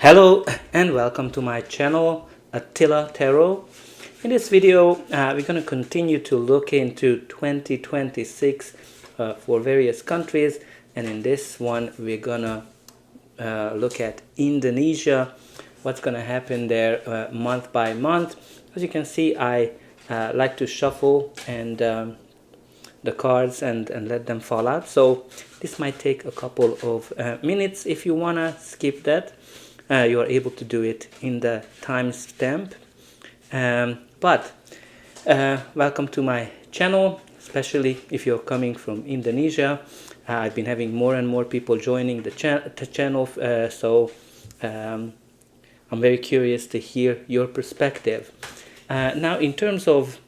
Hello and welcome to my channel Attila Tarot. In this video we're going to continue to look into 2026 for various countries, and in this one we're going to look at Indonesia, what's going to happen there month by month. As you can see, I like to shuffle and the cards and let them fall out, so this might take a couple of minutes. If you want to skip that, you are able to do it in the timestamp. But welcome to my channel, especially if you're coming from Indonesia. I've been having more and more people joining the channel, so I'm very curious to hear your perspective. Now, in terms of,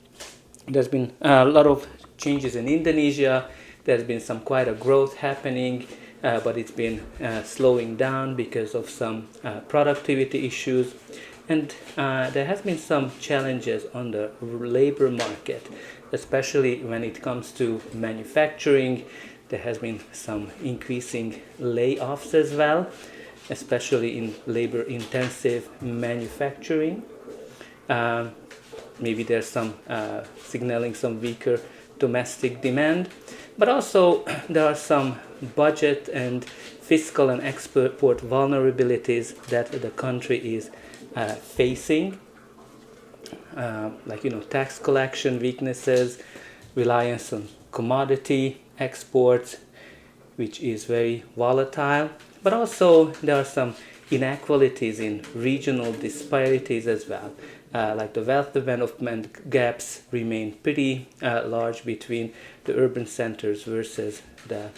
there's been a lot of changes in Indonesia. There's been quite a growth happening, but it's been slowing down because of some productivity issues, and there has been some challenges on the labor market, especially when it comes to manufacturing. There has been some increasing layoffs as well, especially in labor intensive manufacturing. Maybe there's some signaling some weaker domestic demand, but also there are some budget and fiscal and export vulnerabilities that the country is facing, like tax collection weaknesses, reliance on commodity exports, which is very volatile, but also there are some inequalities in regional disparities as well. Like the wealth development gaps remain pretty large between the urban centers versus the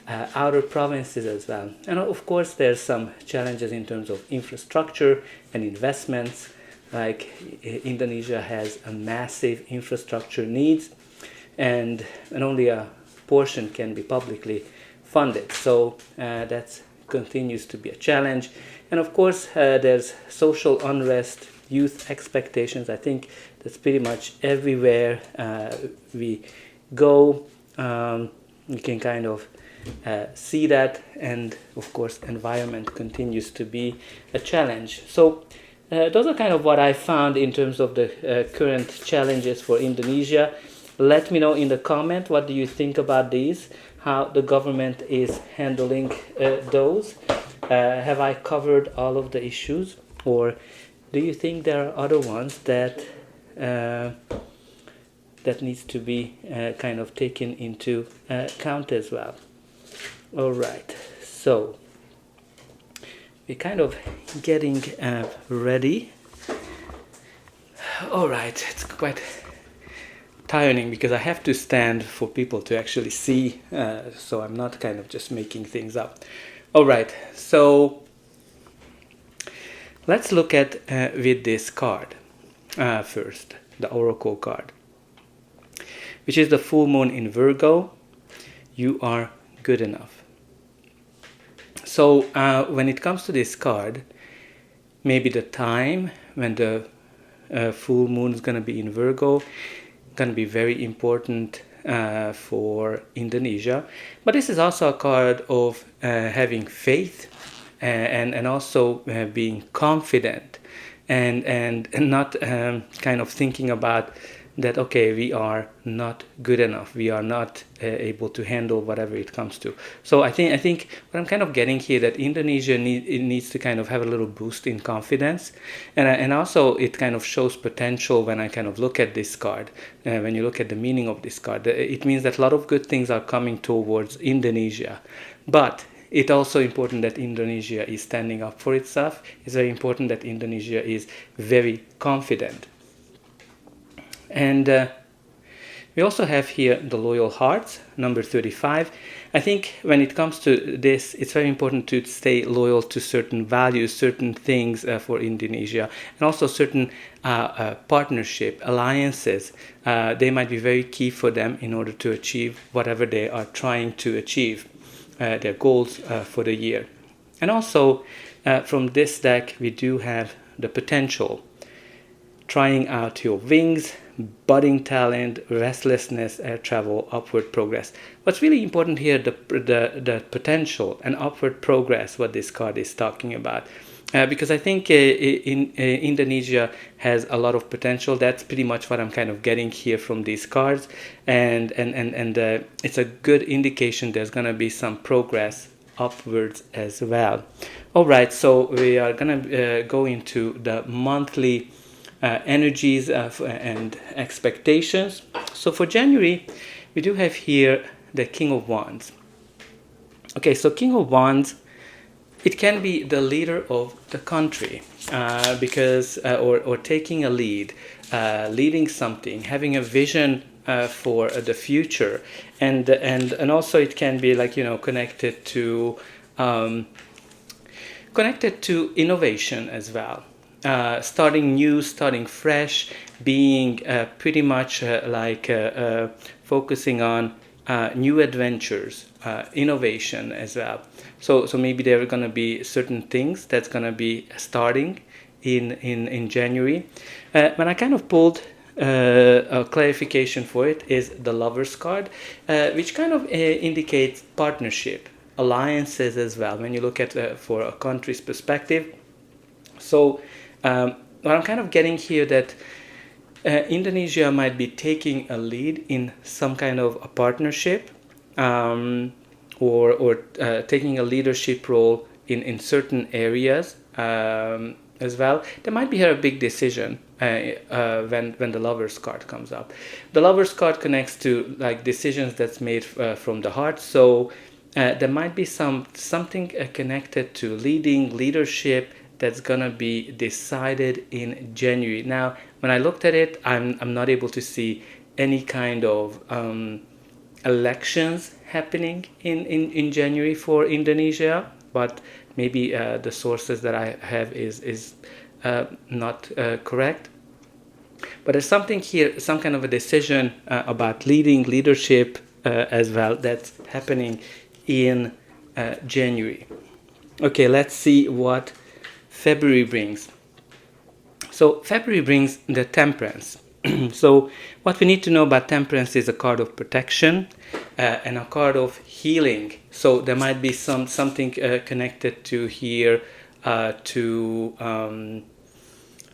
outer provinces as well. And of course there's some challenges in terms of infrastructure and investments. Like Indonesia has a massive infrastructure needs, and only a portion can be publicly funded, so that continues to be a challenge. And of course there's social unrest, youth expectations. I think that's pretty much everywhere we go. You can kind of see that, and of course environment continues to be a challenge. So those are kind of what I found in terms of the current challenges for Indonesia. Let me know in the comment, what do you think about these, how the government is handling those. Have I covered all of the issues, or do you think there are other ones that that needs to be kind of taken into account as well? All right, so we're kind of getting ready. All right, it's quite tiring because I have to stand for people to actually see, so I'm not kind of just making things up. All right, so let's look at with this card first, the Oracle card, which is the full moon in Virgo. You are good enough. So when it comes to this card, maybe the time when the full moon is going to be in Virgo going to be very important for Indonesia. But this is also a card of having faith and also being confident, and not kind of thinking about that, okay, we are not good enough, we are not able to handle whatever it comes to. So I think what I'm kind of getting here, that Indonesia needs to kind of have a little boost in confidence, and also it kind of shows potential. When I kind of look at this card, when you look at the meaning of this card, it means that a lot of good things are coming towards Indonesia, but it's also important that Indonesia is standing up for itself. It's very important that Indonesia is very confident. And we also have here the loyal hearts, number 35. I think when it comes to this, it's very important to stay loyal to certain values, certain things for Indonesia, and also certain partnership, alliances. They might be very key for them in order to achieve whatever they are trying to achieve, their goals for the year. And also from this deck, we do have the potential, trying out your wings, budding talent, restlessness, air travel, upward progress. What's really important here, the potential and upward progress, what this card is talking about. because I think Indonesia has a lot of potential. That's pretty much what I'm kind of getting here from these cards, and it's a good indication there's gonna be some progress upwards as well. All right, so we are gonna go into the monthly energies and expectations. So for January, we do have here the King of Wands. Okay, so King of Wands, it can be the leader of the country, because or taking a lead, leading something, having a vision for the future, and also it can be like, connected to innovation as well. Starting new, starting fresh, being pretty much focusing on new adventures, innovation as well. So maybe there are going to be certain things that's going to be starting in January. When I kind of pulled a clarification for it is the Lover's card, which kind of indicates partnership, alliances as well, when you look at for a country's perspective. So what I'm kind of getting here that Indonesia might be taking a lead in some kind of a partnership, or taking a leadership role in certain areas as well. There might be here a big decision when the Lover's card comes up. The Lover's card connects to like decisions that's made from the heart. So there might be something connected to leadership that's gonna be decided in January. Now, when I looked at it, I'm not able to see any kind of elections happening in January for Indonesia, but maybe the sources that I have is not correct. But there's something here, some kind of a decision about leadership as well that's happening in January. Okay, let's see what February brings. So February brings the Temperance. So what we need to know about Temperance is a card of protection and a card of healing. So there might be something connected to here to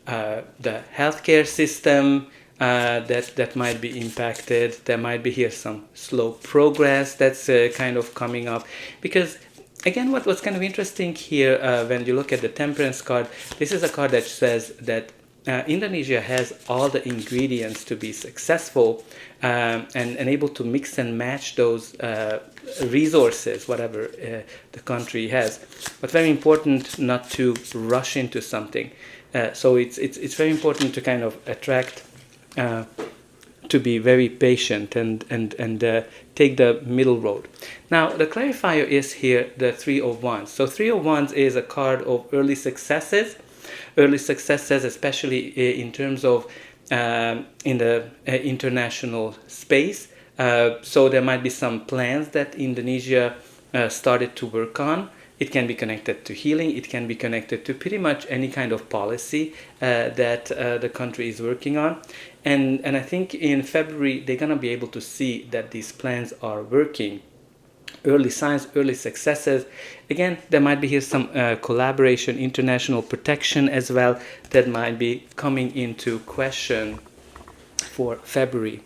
the healthcare system that might be impacted. There might be here some slow progress that's kind of coming up, because again, what's kind of interesting here when you look at the Temperance card, this is a card that says that Indonesia has all the ingredients to be successful and able to mix and match those resources, whatever the country has. But very important not to rush into something. So it's very important to kind of attract, to be very patient and take the middle road. Now, the clarifier is here the Three of Wands. So Three of Wands is a card of early successes, especially in terms of in the international space. So there might be some plans that Indonesia started to work on. It can be connected to healing. It can be connected to pretty much any kind of policy that the country is working on. And I think in February, they're going to be able to see that these plans are working. Early signs, early successes. Again, there might be here some collaboration, international protection as well, that might be coming into question for February.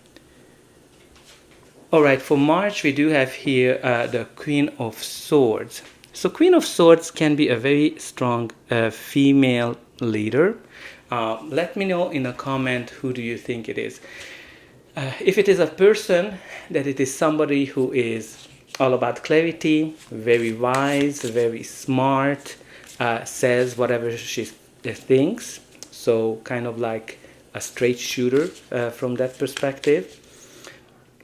All right, for March, we do have here the Queen of Swords. So Queen of Swords can be a very strong female leader. Let me know in a comment, who do you think it is? If it is a person, that it is somebody who is all about clarity, very wise, very smart, says whatever she thinks. So kind of like a straight shooter from that perspective.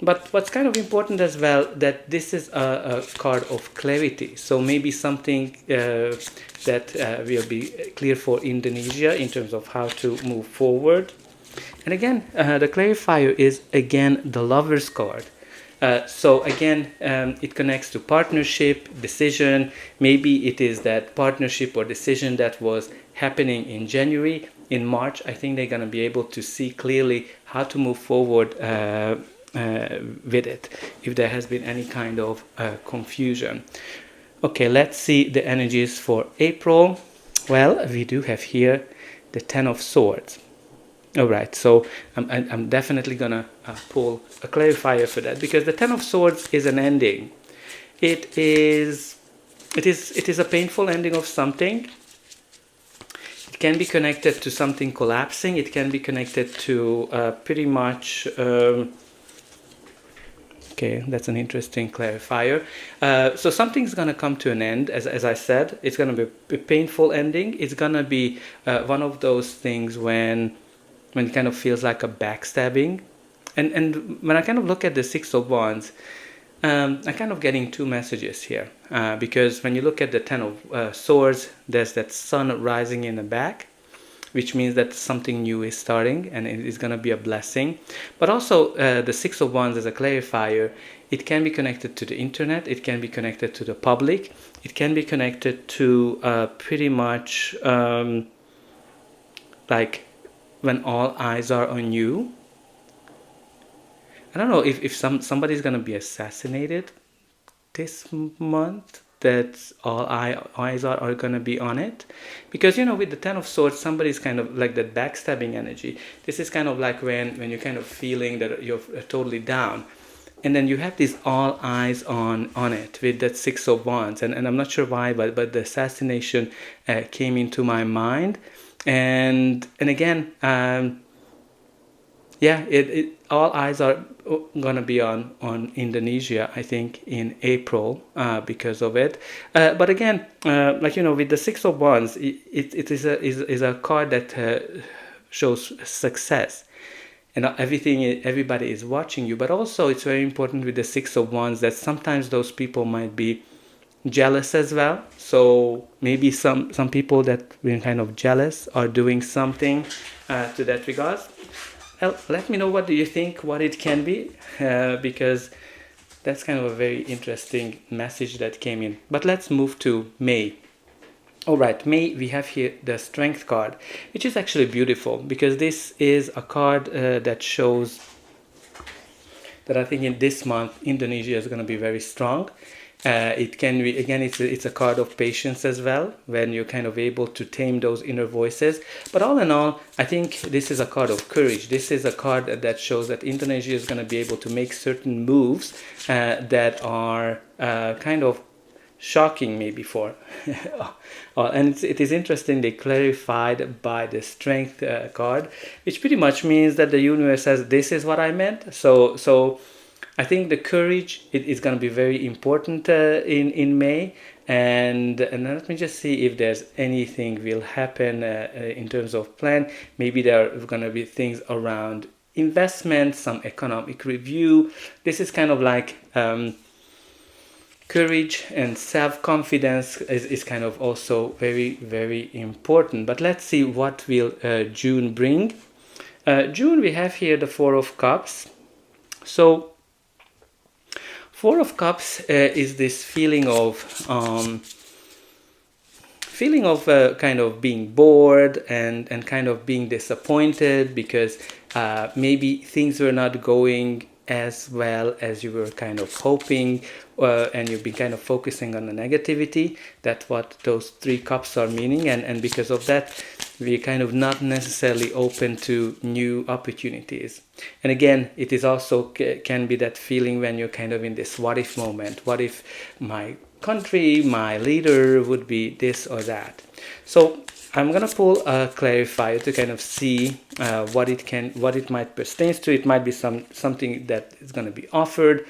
But what's kind of important as well, that this is a card of clarity. So maybe something that will be clear for Indonesia in terms of how to move forward. And again, the clarifier is again the Lover's card. So again, it connects to partnership, decision. Maybe it is that partnership or decision that was happening in January. In March, I think they're going to be able to see clearly how to move forward with it, if there has been any kind of confusion. Okay, let's see the energies for April. Well, we do have here the Ten of Swords. All right, so I'm definitely gonna pull a clarifier for that, because the Ten of Swords is an ending. It is a painful ending of something. It can be connected to something collapsing. It can be connected to pretty much. Okay, that's an interesting clarifier. So something's gonna come to an end, as I said. It's gonna be a painful ending. It's gonna be one of those things when it kind of feels like a backstabbing. And when I kind of look at the Six of Wands, I'm kind of getting two messages here, because when you look at the Ten of Swords, there's that sun rising in the back, which means that something new is starting and it is going to be a blessing. But also the Six of Wands as a clarifier, it can be connected to the internet, it can be connected to the public, it can be connected to pretty much like when all eyes are on you. I don't know if somebody's going to be assassinated this month, that all eyes are going to be on it. Because, with the Ten of Swords, somebody's kind of like that backstabbing energy. This is kind of like when you're kind of feeling that you're totally down. And then you have these all eyes on it with that Six of Wands. And I'm not sure why, but the assassination came into my mind. And again, all eyes are gonna be on Indonesia, I think, in April because of it. But again, with the Six of Wands, it is a card that shows success, and everybody is watching you. But also, it's very important with the Six of Wands that sometimes those people might be jealous as well. So maybe some people that we're kind of jealous are doing something to that regards. Let me know what do you think, what it can be, because that's kind of a very interesting message that came in. But let's move to May. All right, May, we have here the Strength card, which is actually beautiful, because this is a card that shows that I think in this month Indonesia is going to be very strong. It can be, again, it's a card of patience as well, when you're kind of able to tame those inner voices. But all in all, I think this is a card of courage. This is a card that shows that Indonesia is going to be able to make certain moves that are kind of shocking maybe for. And it is interestingly clarified by the Strength card, which pretty much means that the universe says, this is what I meant. So I think the courage is going to be very important in May, and let me just see if there's anything will happen in terms of plan. Maybe there are going to be things around investment, some economic review. This is kind of like courage and self-confidence is kind of also very, very important. But let's see what will June bring. June, we have here the Four of Cups. So Four of Cups is this feeling of kind of being bored and kind of being disappointed because maybe things were not going as well as you were kind of hoping, and you've been kind of focusing on the negativity. That's what those three cups are meaning, and because of that, we're kind of not necessarily open to new opportunities. And again, it is also can be that feeling when you're kind of in this what if moment. What if my country, my leader would be this or that? So I'm gonna pull a clarifier to kind of see what it might pertain to. It might be something that is gonna be offered.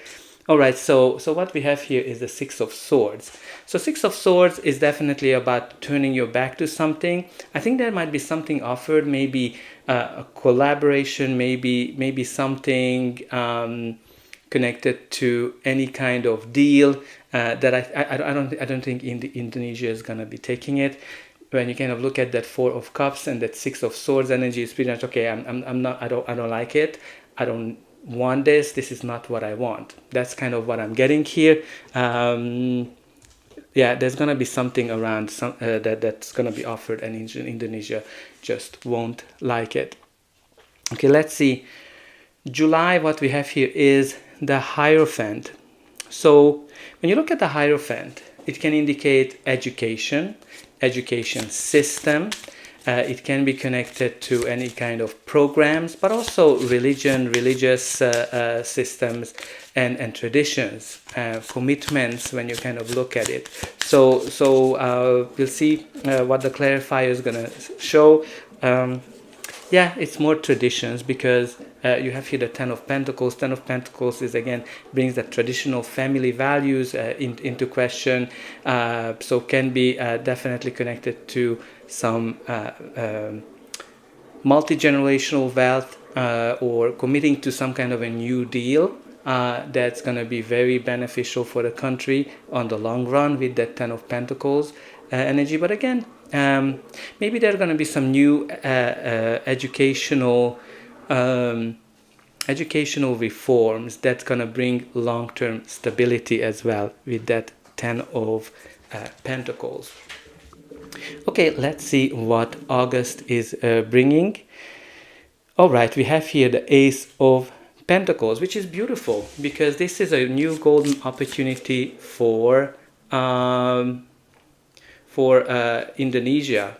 All right, so what we have here is the Six of Swords. So Six of Swords is definitely about turning your back to something. I think there might be something offered, maybe a collaboration, maybe something connected to any kind of deal that I don't think Indonesia is gonna be taking it. When you kind of look at that Four of Cups and that Six of Swords energy, it's pretty much okay. I don't like it. I don't want this. This is not what I want. That's kind of what I'm getting here. There's gonna be something around that's gonna be offered, and Indonesia just won't like it. Okay, let's see. July, what we have here is the Hierophant. So when you look at the Hierophant, it can indicate education. education system. It can be connected to any kind of programs, but also religious systems and traditions, commitments when you kind of look at it. So we'll see what the clarifier is going to show. Yeah, it's more traditions, because you have here the Ten of Pentacles. Ten of Pentacles is, again, brings the traditional family values into question. So can be definitely connected to some multi-generational wealth, or committing to some kind of a new deal that's going to be very beneficial for the country on the long run with that Ten of Pentacles energy. But again, maybe there are going to be some new educational reforms that's going to bring long-term stability as well with that Ten of Pentacles. Okay, let's see what August is bringing. All right, we have here the Ace of Pentacles, which is beautiful, because this is a new golden opportunity for Indonesia.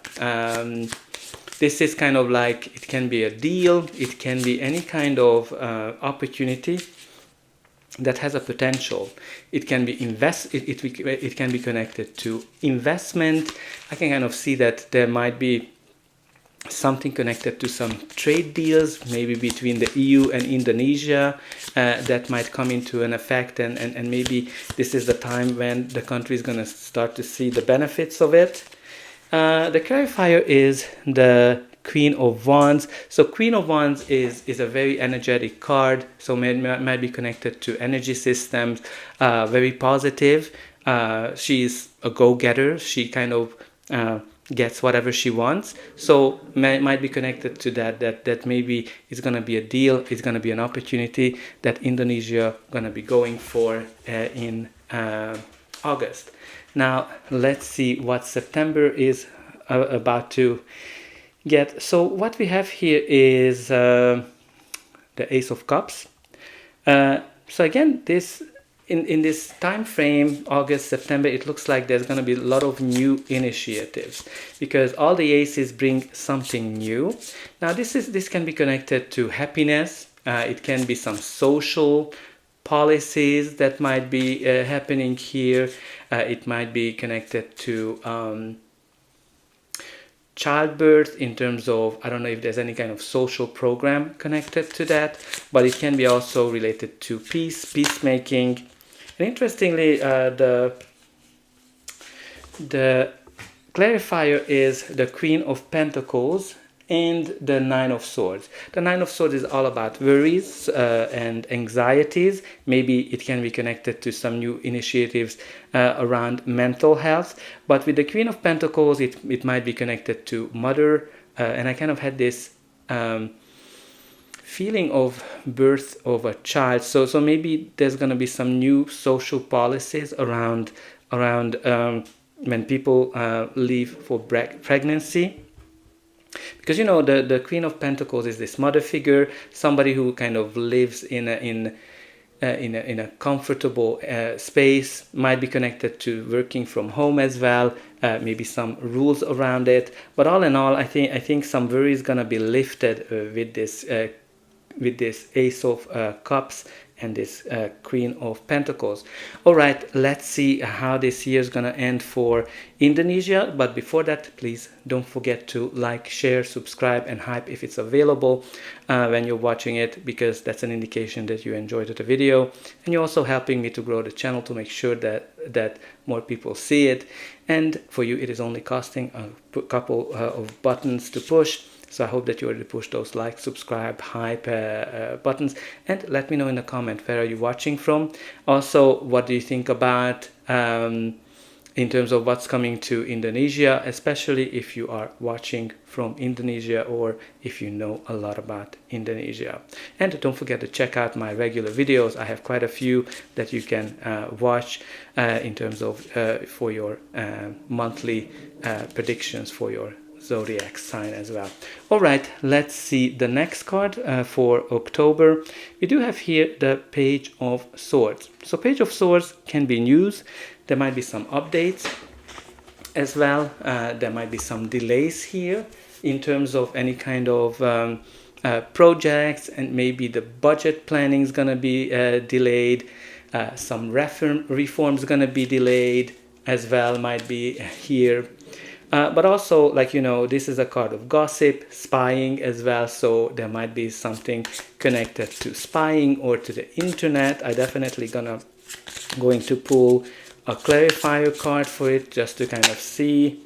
This is kind of like, it can be a deal, it can be any kind of opportunity that has a potential. It can be it can be connected to investment. I can kind of see that there might be something connected to some trade deals, maybe between the EU and Indonesia, that might come into an effect, and maybe this is the time when the country is going to start to see the benefits of it. The clarifier is the Queen of Wands. So Queen of Wands is a very energetic card, so might be connected to energy systems, very positive. She's a go-getter. She kind of gets whatever she wants, so might be connected to that maybe it's going to be a deal, it's going to be an opportunity that Indonesia going to be going for in August. Now let's see what September is about to get. So what we have here is the Ace of Cups. So again, this in this time frame, August, September, it looks like there's going to be a lot of new initiatives, because all the aces bring something new. Now this can be connected to happiness. It can be some social policies that might be happening here. It might be connected to childbirth, in terms of, I don't know if there's any kind of social program connected to that, but it can be also related to peacemaking. And interestingly, the clarifier is the Queen of Pentacles and the Nine of Swords. The Nine of Swords is all about worries and anxieties. Maybe it can be connected to some new initiatives around mental health. But with the Queen of Pentacles, it might be connected to mother. And I kind of had this feeling of birth of a child. So maybe there's going to be some new social policies around when people leave for pregnancy. Because the Queen of Pentacles is this mother figure, somebody who kind of lives in a comfortable space, might be connected to working from home as well, maybe some rules around it. But all in all, I think some worry is gonna be lifted with this Ace of Cups and this Queen of Pentacles. All right, let's see how this year is going to end for Indonesia. But before that, please don't forget to like, share, subscribe, and hype if it's available when you're watching it, because that's an indication that you enjoyed the video. And you're also helping me to grow the channel, to make sure that more people see it. And for you, it is only costing a couple of buttons to push. So I hope that you already push those like, subscribe, hype buttons, and let me know in the comment, where are you watching from? Also, what do you think about in terms of what's coming to Indonesia, especially if you are watching from Indonesia or if you know a lot about Indonesia. And don't forget to check out my regular videos. I have quite a few that you can watch in terms of for your monthly predictions for your zodiac sign as well. All right, let's see the next card for October. We do have here the Page of Swords. So Page of Swords can be news. There might be some updates. as well. There might be some delays here in terms of any kind of projects, and maybe the budget planning is going to be delayed. Some reforms going to be delayed as well, might be here. But also, like, this is a card of gossip, spying as well. So there might be something connected to spying or to the internet. I definitely going to pull a clarifier card for it just to kind of see.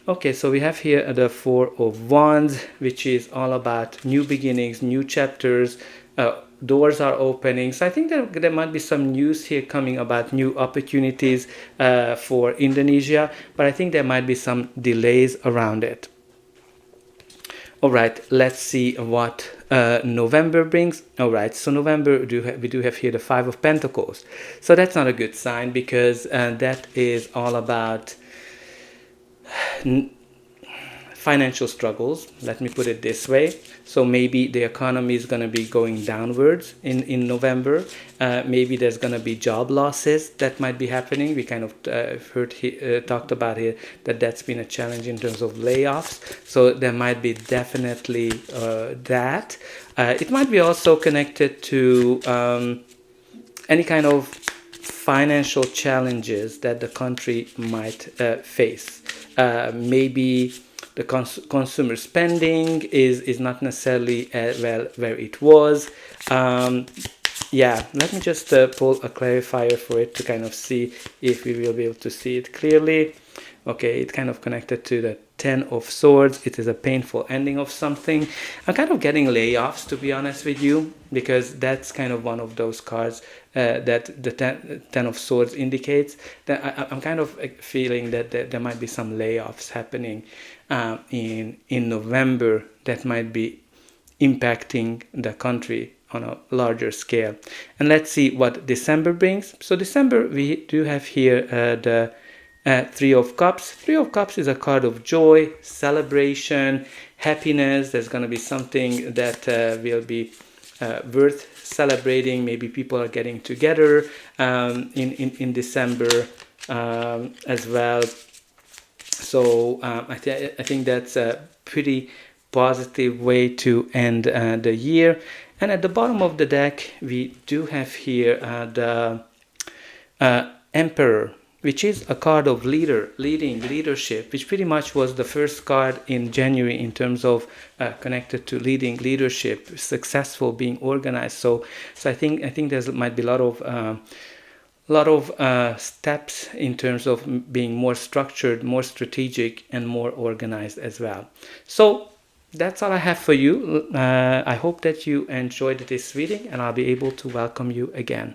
Okay, so we have here the Four of Wands, which is all about new beginnings, new chapters, doors are opening. So I think there might be some news here coming about new opportunities for Indonesia, but I think there might be some delays around it. All right, let's see what November brings. All right, so November, we do have here the Five of Pentacles. So that's not a good sign, because that is all about financial struggles, let me put it this way. So maybe the economy is going to be going downwards in November. Maybe there's going to be job losses that might be happening. We kind of talked about here that that's been a challenge in terms of layoffs. So there might be definitely that. It might be also connected to any kind of financial challenges that the country might face. Maybe the consumer spending is not necessarily where it was. Yeah, let me just pull a clarifier for it to kind of see if we will be able to see it clearly. Okay, it's kind of connected to the Ten of Swords. It is a painful ending of something. I'm kind of getting layoffs, to be honest with you, because that's kind of one of those cards that the Ten of Swords indicates. That I'm kind of feeling that there might be some layoffs happening in November that might be impacting the country on a larger scale. And let's see what December brings. So December, we do have here the Three of Cups. Three of Cups is a card of joy, celebration, happiness. There's going to be something that will be worth celebrating. Maybe people are getting together in December as well. So I think that's a pretty positive way to end the year. And at the bottom of the deck, we do have here the Emperor, which is a card of leadership, which pretty much was the first card in January in terms of connected to leading, leadership, successful, being organized. So I think there might be a lot of steps in terms of being more structured, more strategic, and more organized as well. So that's all I have for you. I hope that you enjoyed this reading, and I'll be able to welcome you again.